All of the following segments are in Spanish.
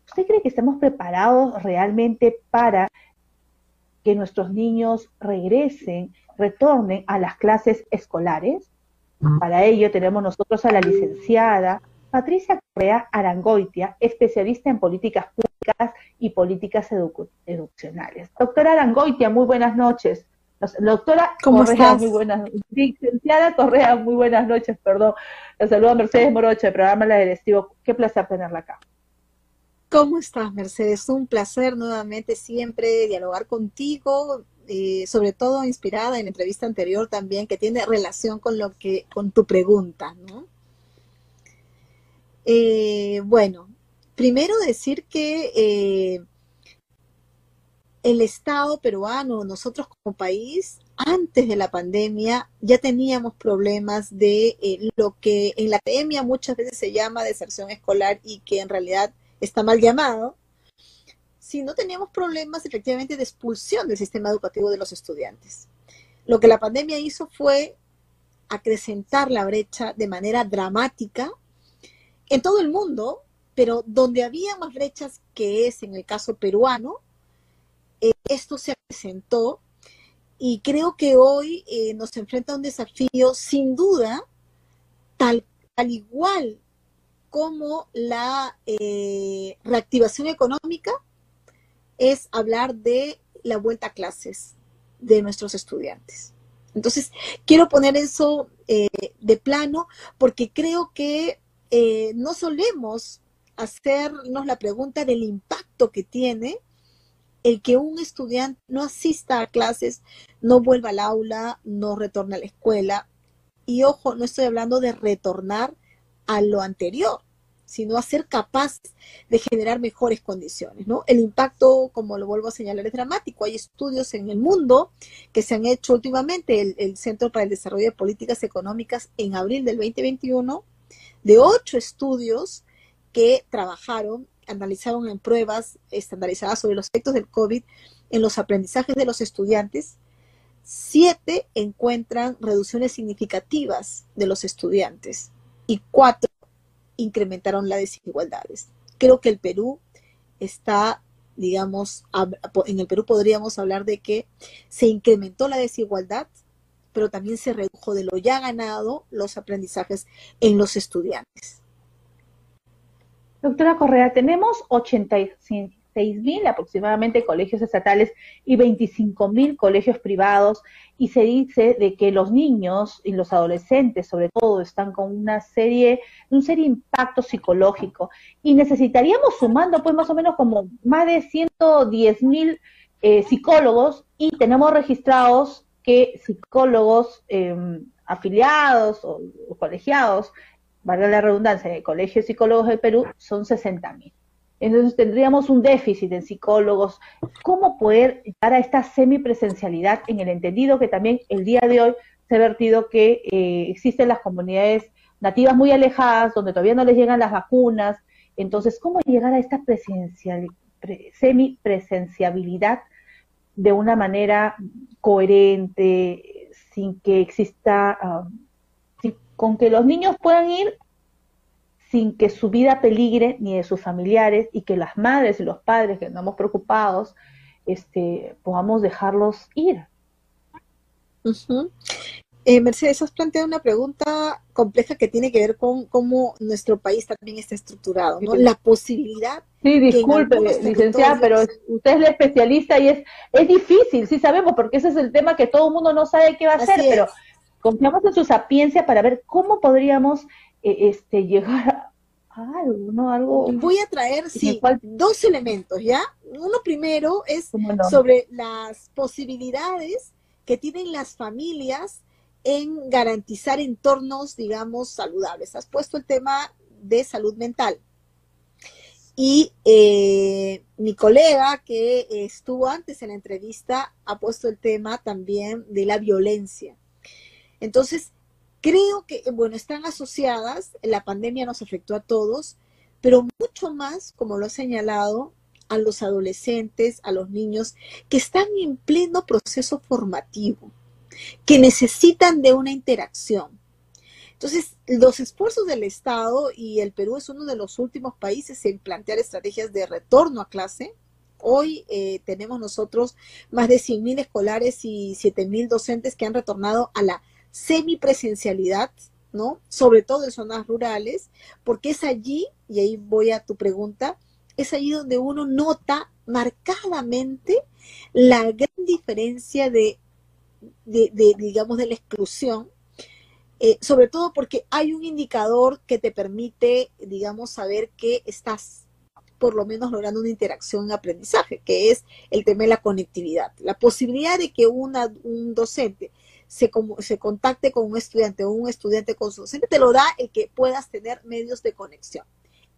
¿Usted cree que estamos preparados realmente para que nuestros niños retornen a las clases escolares? Para ello tenemos nosotros a la licenciada Patricia Correa Arangoitia, especialista en políticas públicas y políticas educacionales. Doctora Arangoitia, muy buenas noches. Doctora ¿Cómo Correa, muy estás? buenas noches. Licenciada Correa, muy buenas noches, perdón. La saluda Mercedes Morocho, del programa La Directivo. Qué placer tenerla acá. ¿Cómo estás, Mercedes? Un placer nuevamente siempre dialogar contigo, sobre todo inspirada en la entrevista anterior también, que tiene relación con tu pregunta, ¿no? Bueno, primero decir que el Estado peruano, nosotros como país, antes de la pandemia ya teníamos problemas de lo que en la academia muchas veces se llama deserción escolar y que en realidad está mal llamado, si no teníamos problemas efectivamente de expulsión del sistema educativo de los estudiantes. Lo que la pandemia hizo fue acrecentar la brecha de manera dramática en todo el mundo, pero donde había más brechas, que es en el caso peruano, esto se acrecentó y creo que hoy nos enfrenta a un desafío sin duda, al igual como la reactivación económica, es hablar de la vuelta a clases de nuestros estudiantes. Entonces, quiero poner eso de plano porque creo que no solemos hacernos la pregunta del impacto que tiene el que un estudiante no asista a clases, no vuelva al aula, no retorne a la escuela. Y ojo, no estoy hablando de retornar a lo anterior, sino a ser capaz de generar mejores condiciones, ¿no? El impacto, como lo vuelvo a señalar, es dramático. Hay estudios en el mundo que se han hecho últimamente, el Centro para el Desarrollo de Políticas Económicas en abril del 2021, de 8 estudios que analizaron en pruebas estandarizadas sobre los efectos del COVID en los aprendizajes de los estudiantes. 7 encuentran reducciones significativas de los estudiantes y 4 incrementaron las desigualdades. Creo que el Perú está, digamos, en el Perú podríamos hablar de que se incrementó la desigualdad, pero también se redujo de lo ya ganado los aprendizajes en los estudiantes. Doctora Correa, tenemos 86.000 aproximadamente colegios estatales y 25.000 colegios privados, y se dice de que los niños y los adolescentes sobre todo están con un serio impacto psicológico, y necesitaríamos, sumando pues más o menos como más de 110.000 psicólogos, y tenemos registrados que psicólogos afiliados o colegiados, valga la redundancia, de colegios psicólogos del Perú son 60.000. Entonces tendríamos un déficit en psicólogos. ¿Cómo poder llegar a esta semipresencialidad, en el entendido que también el día de hoy se ha vertido que existen las comunidades nativas muy alejadas, donde todavía no les llegan las vacunas? Entonces, ¿cómo llegar a esta semipresenciabilidad de una manera coherente, sin que exista, con que los niños puedan ir sin que su vida peligre ni de sus familiares, y que las madres y los padres que andamos preocupados podamos dejarlos ir? Uh-huh. Mercedes, has planteado una pregunta compleja que tiene que ver con cómo nuestro país también está estructurado, ¿no? La posibilidad Sí, que en disculpe, algunos licenciada, pero territorios... usted es la especialista y es difícil, sí sabemos, porque ese es el tema que todo el mundo no sabe qué va a hacer, Así pero es. confiamos en su sapiencia para ver cómo podríamos llegar a algo, ¿no? Algo Voy a traer, en el sí, cual, 2 elementos, ¿ya? Uno primero es ¿cómo no? sobre las posibilidades que tienen las familias en garantizar entornos, digamos, saludables. Has puesto el tema de salud mental. Y mi colega que estuvo antes en la entrevista ha puesto el tema también de la violencia. Entonces, creo que, bueno, están asociadas, la pandemia nos afectó a todos, pero mucho más, como lo he señalado, a los adolescentes, a los niños que están en pleno proceso formativo, que necesitan de una interacción. Entonces, los esfuerzos del Estado, y el Perú es uno de los últimos países en plantear estrategias de retorno a clase. Hoy tenemos nosotros más de 100.000 escolares y 7.000 docentes que han retornado a la semipresencialidad, ¿no? Sobre todo en zonas rurales, porque es allí, y ahí voy a tu pregunta, es allí donde uno nota marcadamente la gran diferencia digamos, de la exclusión, sobre todo porque hay un indicador que te permite, digamos, saber que estás por lo menos logrando una interacción en aprendizaje, que es el tema de la conectividad. La posibilidad de que un docente se contacte con un estudiante o un estudiante con su docente, te lo da el que puedas tener medios de conexión.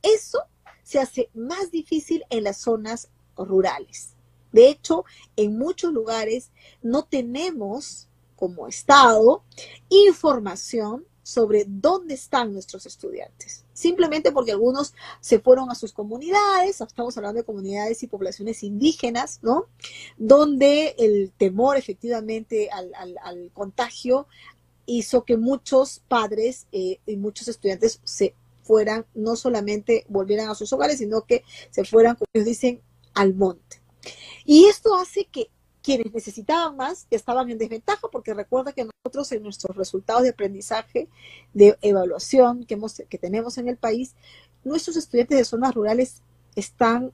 Eso se hace más difícil en las zonas rurales. De hecho, en muchos lugares no tenemos como Estado información sobre dónde están nuestros estudiantes. Simplemente porque algunos se fueron a sus comunidades, estamos hablando de comunidades y poblaciones indígenas, ¿no? Donde el temor efectivamente al contagio hizo que muchos padres y muchos estudiantes se fueran, no solamente volvieran a sus hogares, sino que se fueran, como ellos dicen, al monte. Y esto hace que quienes necesitaban más estaban en desventaja, porque recuerda que nosotros en nuestros resultados de aprendizaje, de evaluación que tenemos en el país, nuestros estudiantes de zonas rurales están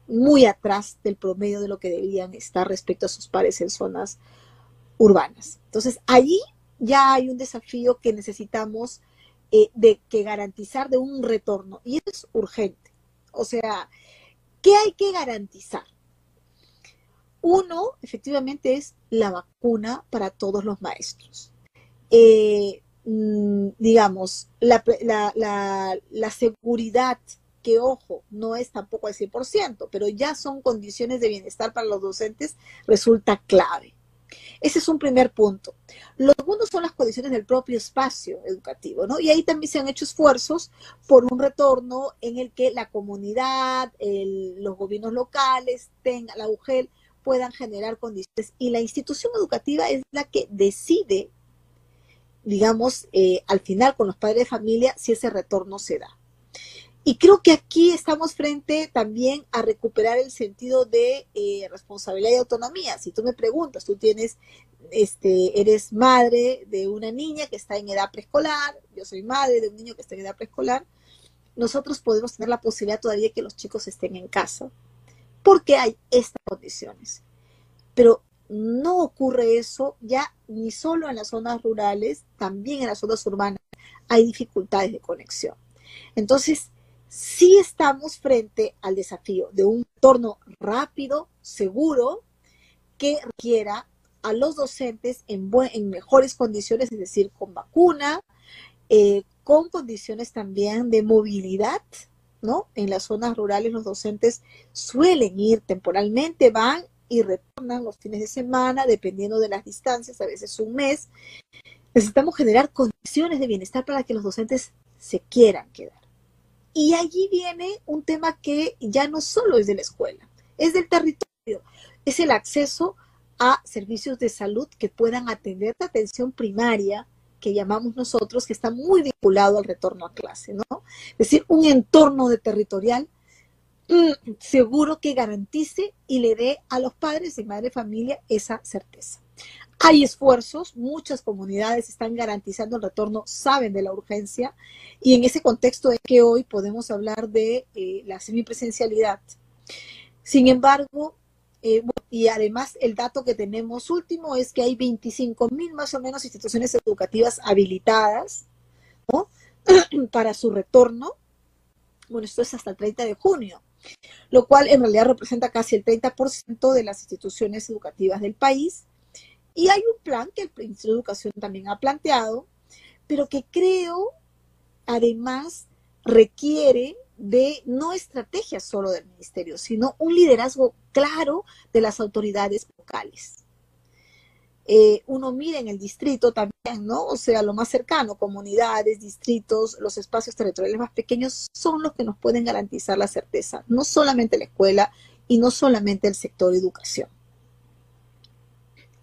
muy atrás del promedio de lo que deberían estar respecto a sus pares en zonas urbanas. Entonces, allí ya hay un desafío que necesitamos que garantizar de un retorno, y eso es urgente. O sea, ¿qué hay que garantizar? Uno, efectivamente, es la vacuna para todos los maestros. Digamos, la seguridad, que ojo, no es tampoco al 100%, pero ya son condiciones de bienestar para los docentes, resulta clave. Ese es un primer punto. Lo segundo son las condiciones del propio espacio educativo, ¿no? Y ahí también se han hecho esfuerzos por un retorno en el que la comunidad, los gobiernos locales, la UGEL, puedan generar condiciones. Y la institución educativa es la que decide, digamos, al final con los padres de familia, si ese retorno se da. Y creo que aquí estamos frente también a recuperar el sentido de responsabilidad y autonomía. Si tú me preguntas, tú eres madre de una niña que está en edad preescolar, yo soy madre de un niño que está en edad preescolar, nosotros podemos tener la posibilidad todavía de que los chicos estén en casa, porque hay estas condiciones. Pero no ocurre eso ya ni solo en las zonas rurales, también en las zonas urbanas hay dificultades de conexión. Entonces, sí estamos frente al desafío de un retorno rápido, seguro, que requiera a los docentes en mejores condiciones, es decir, con vacuna, con condiciones también de movilidad, ¿no? En las zonas rurales los docentes suelen ir temporalmente, van y retornan los fines de semana, dependiendo de las distancias, a veces un mes. Necesitamos generar condiciones de bienestar para que los docentes se quieran quedar. Y allí viene un tema que ya no solo es de la escuela, es del territorio, es el acceso a servicios de salud que puedan atender la atención primaria, que llamamos nosotros, que está muy vinculado al retorno a clase, ¿no? Es decir, un entorno territorial seguro que garantice y le dé a los padres y madres de familia esa certeza. Hay esfuerzos, muchas comunidades están garantizando el retorno, saben de la urgencia, y en ese contexto es que hoy podemos hablar de la semipresencialidad. Sin embargo, y además el dato que tenemos último es que hay 25.000 más o menos instituciones educativas habilitadas, ¿no? Para su retorno. Bueno, esto es hasta el 30 de junio, lo cual en realidad representa casi el 30% de las instituciones educativas del país. Y hay un plan que el Ministerio de Educación también ha planteado, pero que creo, además, requiere de no estrategias solo del Ministerio, sino un liderazgo claro de las autoridades locales. Uno mira en el distrito también, ¿no? O sea, lo más cercano, comunidades, distritos, los espacios territoriales más pequeños son los que nos pueden garantizar la certeza, no solamente la escuela y no solamente el sector educación.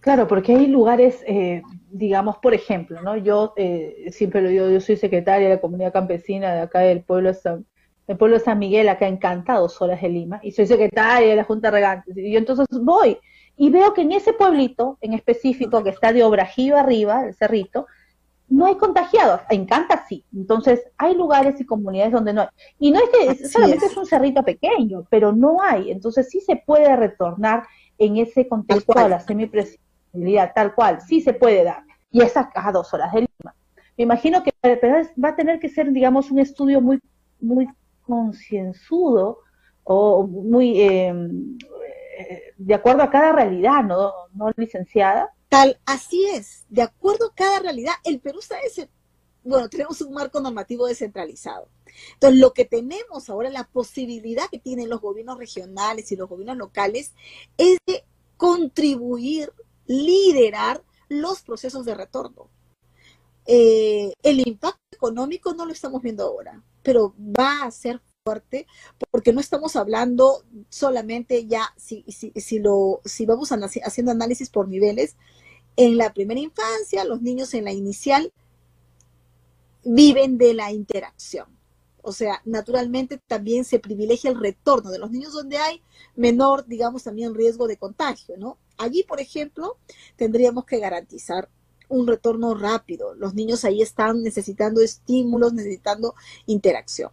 Claro, porque hay lugares, digamos, por ejemplo, ¿no? Yo siempre lo digo, yo soy secretaria de la comunidad campesina de acá del pueblo de San Miguel, acá en Canta, 2 horas de Lima, y soy secretaria de la Junta de Regantes. Y yo entonces voy y veo que en ese pueblito en específico, que está de Obrajío arriba, el cerrito, no hay contagiados. En Canta sí. Entonces, hay lugares y comunidades donde no hay. Y no es que Así solamente es es, un cerrito pequeño, pero no hay. Entonces, sí se puede retornar en ese tal contexto a cual. la semipresencialidad, tal cual. Sí se puede dar. Y es a 2 horas de Lima. Me imagino que va a tener que ser, digamos, un estudio muy, muy concienzudo o muy de acuerdo a cada realidad, ¿no, no licenciada? Así es, de acuerdo a cada realidad, el Perú está bueno, tenemos un marco normativo descentralizado. Entonces, lo que tenemos ahora, la posibilidad que tienen los gobiernos regionales y los gobiernos locales, es de contribuir, liderar los procesos de retorno. El impacto económico no lo estamos viendo ahora, pero va a ser fuerte porque no estamos hablando solamente ya, si vamos haciendo análisis por niveles, en la primera infancia, los niños en la inicial viven de la interacción. O sea, naturalmente también se privilegia el retorno de los niños donde hay menor, digamos, también riesgo de contagio, ¿no? Allí, por ejemplo, tendríamos que garantizar un retorno rápido. Los niños ahí están necesitando estímulos, necesitando interacción.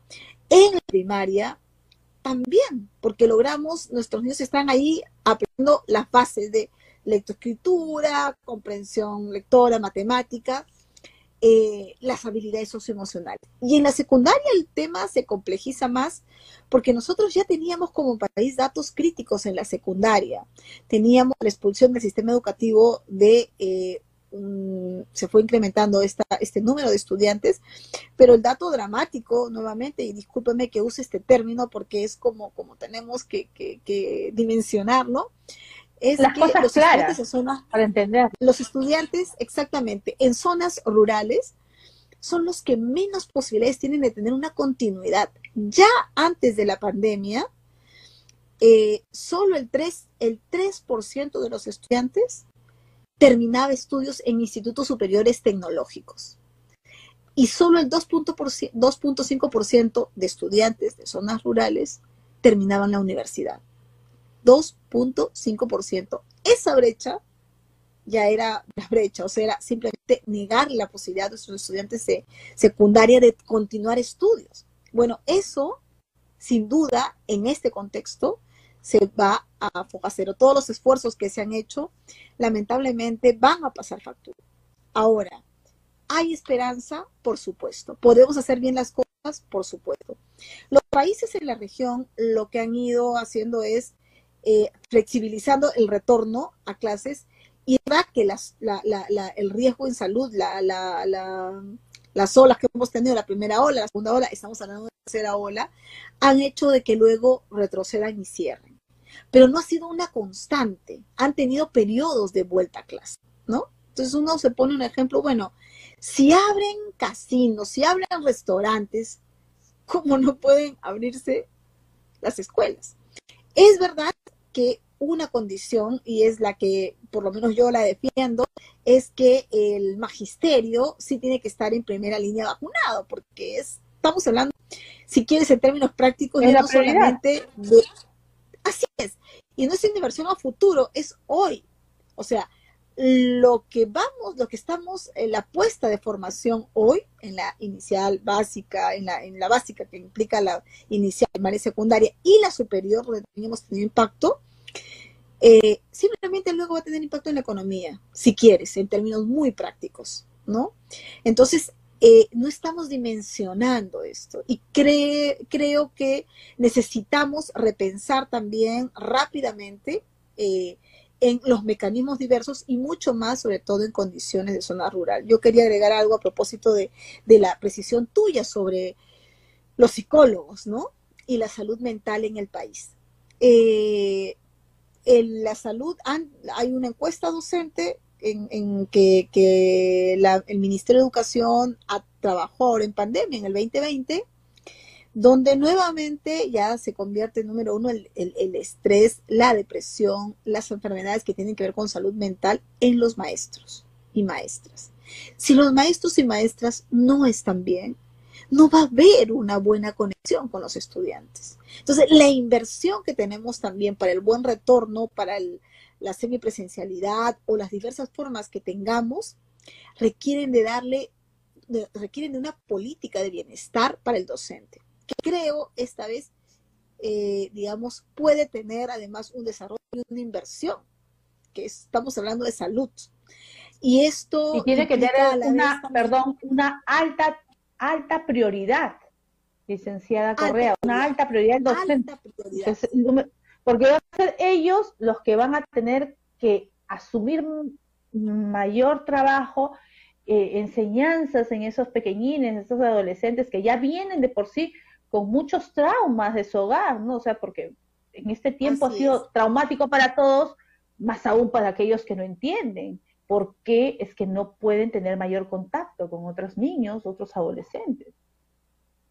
En la primaria también, porque nuestros niños están ahí aprendiendo las bases de lectoescritura, comprensión lectora, matemática, las habilidades socioemocionales. Y en la secundaria el tema se complejiza más porque nosotros ya teníamos como país datos críticos en la secundaria. Teníamos la expulsión del sistema educativo se fue incrementando este número de estudiantes, pero el dato dramático, nuevamente, y discúlpeme que use este término porque es como tenemos que dimensionarlo, es Las que cosas claras para entender. los estudiantes exactamente en zonas rurales son los que menos posibilidades tienen de tener una continuidad. Ya antes de la pandemia, solo el 3% de los estudiantes terminaba estudios en institutos superiores tecnológicos. Y solo el 2.5% de estudiantes de zonas rurales terminaban la universidad. 2.5%. Esa brecha ya era la brecha, o sea, era simplemente negar la posibilidad de sus estudiantes de secundaria de continuar estudios. Bueno, eso, sin duda, en este contexto, se va a focacer. Todos los esfuerzos que se han hecho, lamentablemente, van a pasar factura. Ahora, ¿hay esperanza? Por supuesto. ¿Podemos hacer bien las cosas? Por supuesto. Los países en la región lo que han ido haciendo es flexibilizando el retorno a clases y verdad que el riesgo en salud, las olas que hemos tenido, la primera ola, la segunda ola, estamos hablando de la tercera ola, han hecho de que luego retrocedan y cierren. Pero no ha sido una constante, han tenido periodos de vuelta a clase, ¿no? Entonces uno se pone un ejemplo, bueno, si abren casinos, si abren restaurantes, ¿cómo no pueden abrirse las escuelas? Es verdad que una condición, y es la que por lo menos yo la defiendo, es que el magisterio sí tiene que estar en primera línea vacunado, porque estamos hablando, si quieres en términos prácticos, Es ya la no prioridad. solamente de... Así es, y no es inversión a futuro, es hoy. O sea, lo que estamos, en la apuesta de formación hoy, en la inicial básica, en la básica que implica la inicial, primaria y secundaria, y la superior, donde hemos tenido impacto, simplemente luego va a tener impacto en la economía, si quieres, en términos muy prácticos, ¿no? Entonces, no estamos dimensionando esto y creo que necesitamos repensar también rápidamente en los mecanismos diversos y mucho más, sobre todo en condiciones de zona rural. Yo quería agregar algo a propósito de la precisión tuya sobre los psicólogos, ¿no? Y la salud mental en el país. En la salud, hay una encuesta docente en que el Ministerio de Educación trabajó ahora en pandemia, en el 2020, donde nuevamente ya se convierte en número uno el estrés, la depresión, las enfermedades que tienen que ver con salud mental en los maestros y maestras. Si los maestros y maestras no están bien, no va a haber una buena conexión con los estudiantes. Entonces, la inversión que tenemos también para el buen retorno, para la semipresencialidad o las diversas formas que tengamos, requieren de una política de bienestar para el docente, que creo esta vez, digamos, puede tener además un desarrollo y una inversión, que estamos hablando de salud. Y esto y tiene que tener una alta prioridad, licenciada Correa, una alta prioridad el docente. Alta prioridad. Entonces, porque van a ser ellos los que van a tener que asumir mayor trabajo, enseñanzas en esos pequeñines, esos adolescentes que ya vienen de por sí con muchos traumas de su hogar, ¿no? O sea, porque en este tiempo ha sido traumático para todos, más aún para aquellos que no entienden por qué es que no pueden tener mayor contacto con otros niños, otros adolescentes.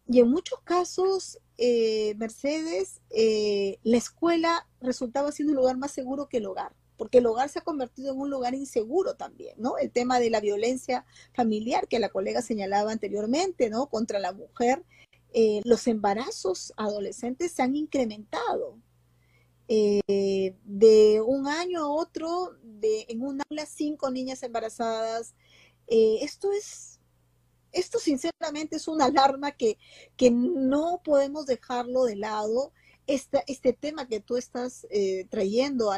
Y en muchos casos, Mercedes, la escuela resultaba siendo un lugar más seguro que el hogar, porque el hogar se ha convertido en un lugar inseguro también, ¿no? El tema de la violencia familiar que la colega señalaba anteriormente, ¿no? Contra la mujer, los embarazos adolescentes se han incrementado. De un año a otro, en un aula 5 niñas embarazadas. Esto sinceramente es una alarma que no podemos dejarlo de lado. Este tema que tú estás trayendo,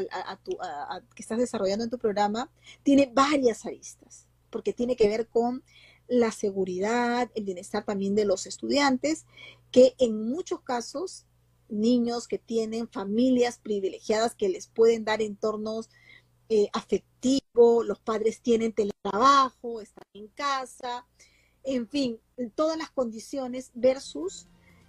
que estás desarrollando en tu programa, tiene varias aristas, porque tiene que ver con la seguridad, el bienestar también de los estudiantes, que en muchos casos, niños que tienen familias privilegiadas que les pueden dar entornos afectivos, los padres tienen teletrabajo, están en casa, en fin, todas las condiciones versus,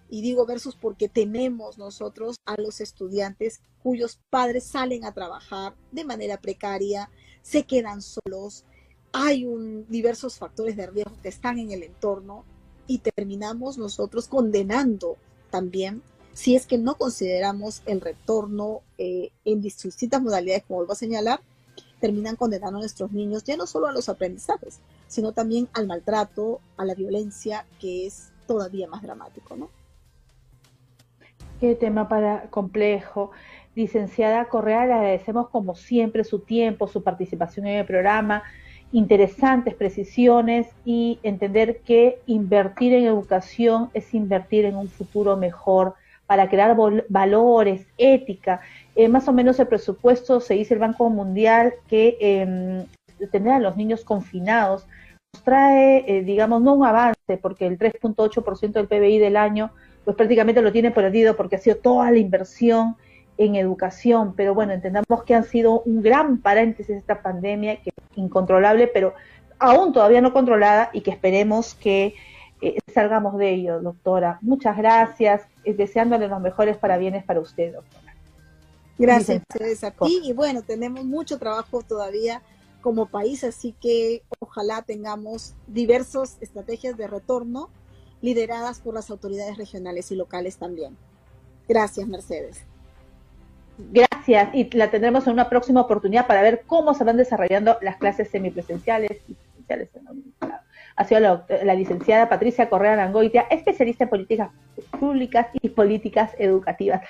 y digo versus porque tenemos nosotros a los estudiantes cuyos padres salen a trabajar de manera precaria, se quedan solos, hay diversos factores de riesgo que están en el entorno y terminamos nosotros condenando también, si es que no consideramos el retorno en distintas modalidades, como vuelvo a señalar, terminan condenando a nuestros niños ya no solo a los aprendizajes, sino también al maltrato, a la violencia, que es todavía más dramático, ¿no? Qué tema complejo. Licenciada Correa, le agradecemos como siempre su tiempo, su participación en el programa, interesantes precisiones y entender que invertir en educación es invertir en un futuro mejor para crear valores, ética. Más o menos el presupuesto, se dice el Banco Mundial, que tener a los niños confinados nos trae, digamos, no un avance, porque el 3.8% del PBI del año, pues prácticamente lo tiene perdido porque ha sido toda la inversión en educación, pero bueno, entendamos que han sido un gran paréntesis esta pandemia, que es incontrolable, pero aún todavía no controlada, y que esperemos que salgamos de ello, doctora. Muchas gracias, deseándole los mejores parabienes para usted, doctora. Gracias a ti, y bueno, tenemos mucho trabajo todavía como país, así que ojalá tengamos diversas estrategias de retorno lideradas por las autoridades regionales y locales también. Gracias, Mercedes. Gracias, y la tendremos en una próxima oportunidad para ver cómo se van desarrollando las clases semipresenciales y presenciales en la universidad. Ha sido la licenciada Patricia Correa Arangoitia, especialista en políticas públicas y políticas educativas.